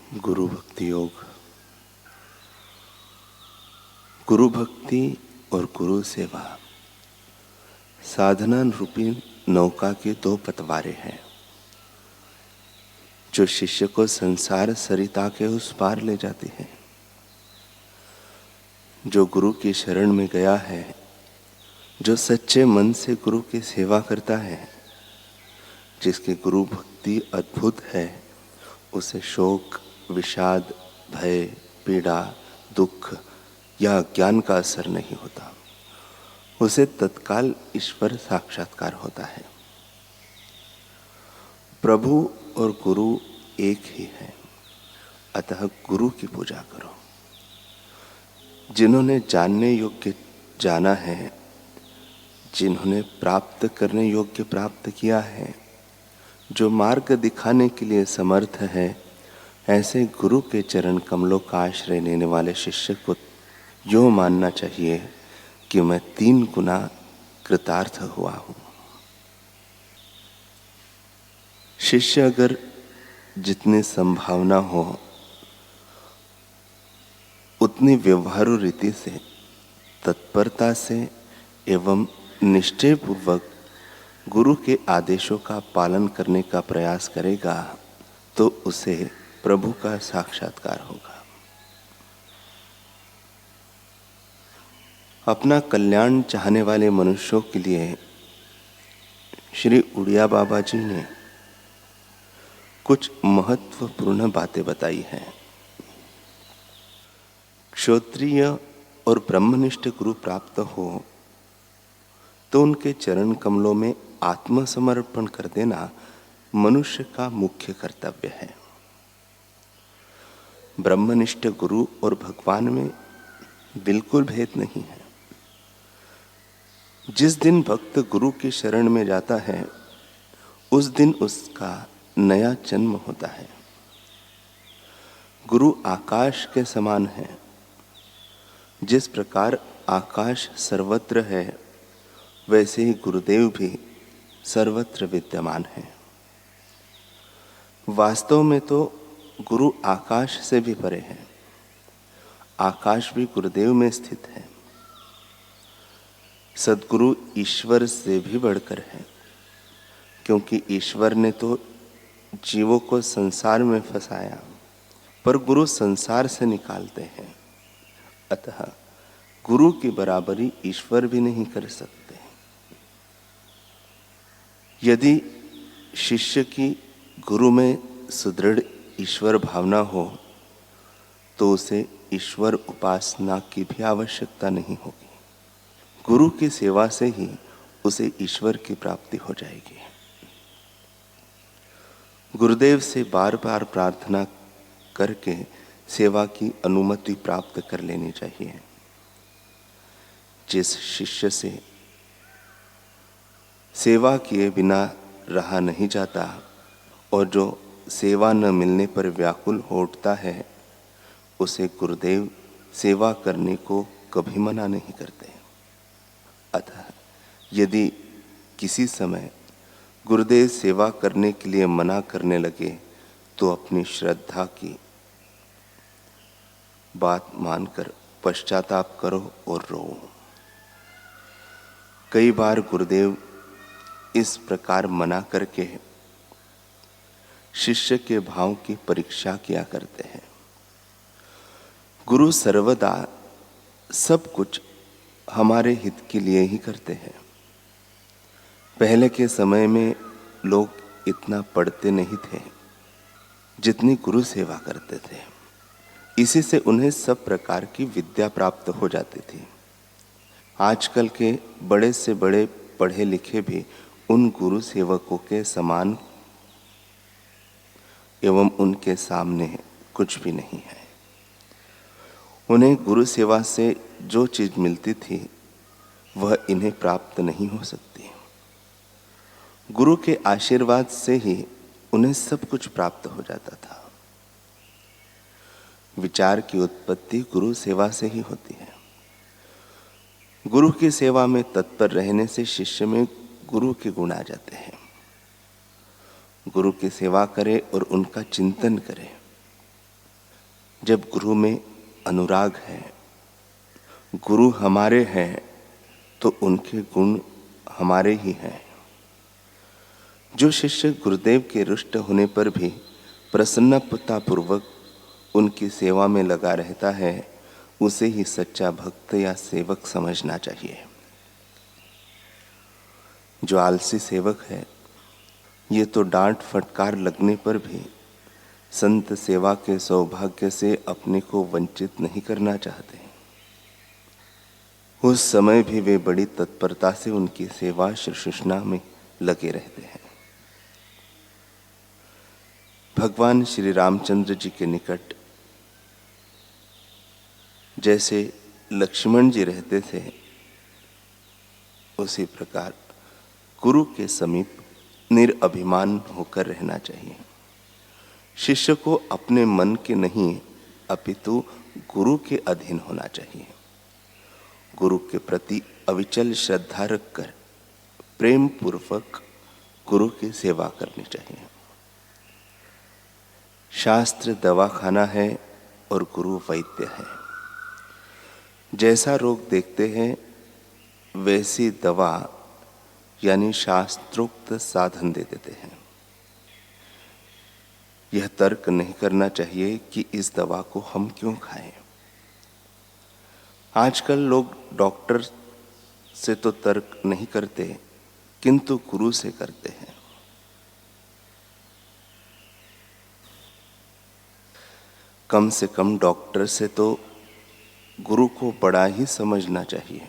गुरु भक्ति योग। गुरु भक्ति और गुरु सेवा साधना रूपी नौका के दो पतवारे हैं जो शिष्य को संसार सरिता के उस पार ले जाती है। जो गुरु की शरण में गया है, जो सच्चे मन से गुरु की सेवा करता है, जिसकी गुरु भक्ति अद्भुत है, उसे शोक, विषाद, भय, पीड़ा, दुख या ज्ञान का असर नहीं होता। उसे तत्काल ईश्वर साक्षात्कार होता है। प्रभु और गुरु एक ही है, अतः गुरु की पूजा करो। जिन्होंने जानने योग्य जाना है, जिन्होंने प्राप्त करने योग्य प्राप्त किया है, जो मार्ग दिखाने के लिए समर्थ है, ऐसे गुरु के चरण कमलों का आश्रय लेने वाले शिष्य को यो मानना चाहिए कि मैं 3 गुना कृतार्थ हुआ हूं। शिष्य अगर जितनी संभावना हो उतनी व्यवहारु रीति से, तत्परता से एवं निश्चय पूर्वक गुरु के आदेशों का पालन करने का प्रयास करेगा तो उसे प्रभु का साक्षात्कार होगा। अपना कल्याण चाहने वाले मनुष्यों के लिए श्री उड़िया बाबा जी ने कुछ महत्वपूर्ण बातें बताई हैं। क्षत्रिय और ब्रह्मनिष्ठ गुरु प्राप्त हो तो उनके चरण कमलों में आत्मसमर्पण कर देना मनुष्य का मुख्य कर्तव्य है। ब्रह्मनिष्ठ गुरु और भगवान में बिल्कुल भेद नहीं है। जिस दिन भक्त गुरु की शरण में जाता है, उस दिन उसका नया जन्म होता है। गुरु आकाश के समान है। जिस प्रकार आकाश सर्वत्र है, वैसे ही गुरुदेव भी सर्वत्र विद्यमान है। वास्तव में तो गुरु आकाश से भी परे है। आकाश भी गुरुदेव में स्थित है। सद्गुरु ईश्वर से भी बढ़कर है, क्योंकि ईश्वर ने तो जीवों को संसार में फंसाया, पर गुरु संसार से निकालते हैं। अतः गुरु की बराबरी ईश्वर भी नहीं कर सकते। यदि शिष्य की गुरु में सुदृढ़ ईश्वर भावना हो तो उसे ईश्वर उपासना की भी आवश्यकता नहीं होगी। गुरु की सेवा से ही उसे ईश्वर की प्राप्ति हो जाएगी। गुरुदेव से बार बार प्रार्थना करके सेवा की अनुमति प्राप्त कर लेनी चाहिए। जिस शिष्य से सेवा किए बिना रहा नहीं जाता और जो सेवा न मिलने पर व्याकुल हो उठता है, उसे गुरुदेव सेवा करने को कभी मना नहीं करते। अतः यदि किसी समय गुरुदेव सेवा करने के लिए मना करने लगे तो अपनी श्रद्धा की बात मानकर पश्चाताप करो और रो। कई बार गुरुदेव इस प्रकार मना करके शिष्य के भाव की परीक्षा किया करते हैं। गुरु सर्वदा सब कुछ हमारे हित के लिए ही करते हैं। पहले के समय में लोग इतना पढ़ते नहीं थे जितनी गुरु सेवा करते थे। इसी से उन्हें सब प्रकार की विद्या प्राप्त हो जाती थी। आजकल के बड़े से बड़े पढ़े लिखे भी उन गुरु सेवकों के समान एवं उनके सामने कुछ भी नहीं है। उन्हें गुरु सेवा से जो चीज मिलती थी वह इन्हें प्राप्त नहीं हो सकती। गुरु के आशीर्वाद से ही उन्हें सब कुछ प्राप्त हो जाता था। विचार की उत्पत्ति गुरु सेवा से ही होती है। गुरु की सेवा में तत्पर रहने से शिष्य में गुरु के गुण आ जाते हैं। गुरु की सेवा करे और उनका चिंतन करे जब गुरु में अनुराग है, गुरु हमारे हैं, तो उनके गुण हमारे ही हैं। जो शिष्य गुरुदेव के रुष्ट होने पर भी प्रसन्नतापूर्वक उनकी सेवा में लगा रहता है, उसे ही सच्चा भक्त या सेवक समझना चाहिए। जो आलसी सेवक है, ये तो डांट फटकार लगने पर भी संत सेवा के सौभाग्य से अपने को वंचित नहीं करना चाहते। उस समय भी वे बड़ी तत्परता से उनकी सेवा शुश्रूषा में लगे रहते हैं। भगवान श्री रामचंद्र जी के निकट जैसे लक्ष्मण जी रहते थे, उसी प्रकार गुरु के समीप निरअभिमान होकर रहना चाहिए। शिष्य को अपने मन के नहीं अपितु गुरु के अधीन होना चाहिए। गुरु के प्रति अविचल श्रद्धा रखकर प्रेम पूर्वक गुरु की सेवा करनी चाहिए। शास्त्र दवाखाना है और गुरु वैद्य है। जैसा रोग देखते हैं वैसी दवा यानी शास्त्रोक्त साधन दे देते हैं। यह तर्क नहीं करना चाहिए कि इस दवा को हम क्यों खाएं। आजकल लोग डॉक्टर से तो तर्क नहीं करते, किंतु गुरु से करते हैं। कम से कम डॉक्टर से तो गुरु को बड़ा ही समझना चाहिए।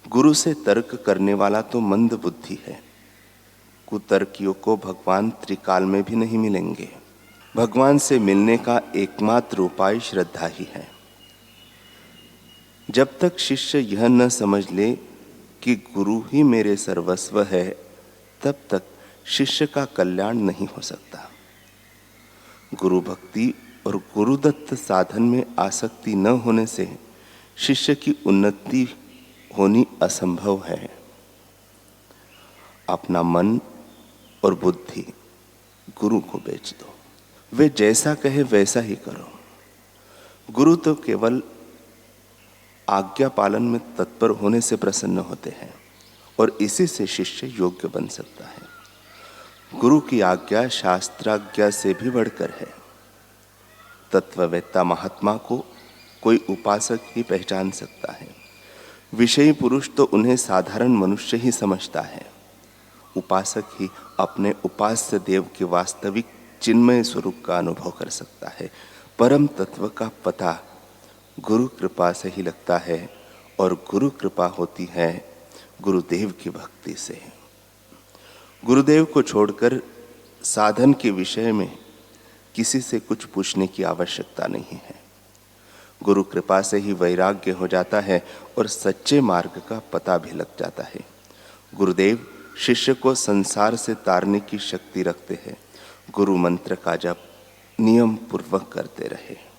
गुरु से तर्क करने वाला तो मंद बुद्धि है। कुतर्कियों को भगवान त्रिकाल में भी नहीं मिलेंगे। भगवान से मिलने का एकमात्र उपाय श्रद्धा ही है। जब तक शिष्य यह न समझ ले कि गुरु ही मेरे सर्वस्व है, तब तक शिष्य का कल्याण नहीं हो सकता। गुरु भक्ति और गुरुदत्त साधन में आसक्ति न होने से शिष्य की उन्नति होनी असंभव है। अपना मन और बुद्धि गुरु को बेच दो। वे जैसा कहे वैसा ही करो। गुरु तो केवल आज्ञा पालन में तत्पर होने से प्रसन्न होते हैं और इसी से शिष्य योग्य बन सकता है। गुरु की आज्ञा शास्त्राज्ञा से भी बढ़कर है। तत्ववेत्ता महात्मा को कोई उपासक ही पहचान सकता है। विषयी पुरुष तो उन्हें साधारण मनुष्य ही समझता है। उपासक ही अपने उपास्य देव के वास्तविक चिन्मय स्वरूप का अनुभव कर सकता है। परम तत्व का पता गुरु कृपा से ही लगता है और गुरु कृपा होती है गुरुदेव की भक्ति से। गुरुदेव को छोड़कर साधन के विषय में किसी से कुछ पूछने की आवश्यकता नहीं है। गुरु कृपा से ही वैराग्य हो जाता है और सच्चे मार्ग का पता भी लग जाता है। गुरुदेव शिष्य को संसार से तारने की शक्ति रखते हैं। गुरु मंत्र का जप नियम पूर्वक करते रहे।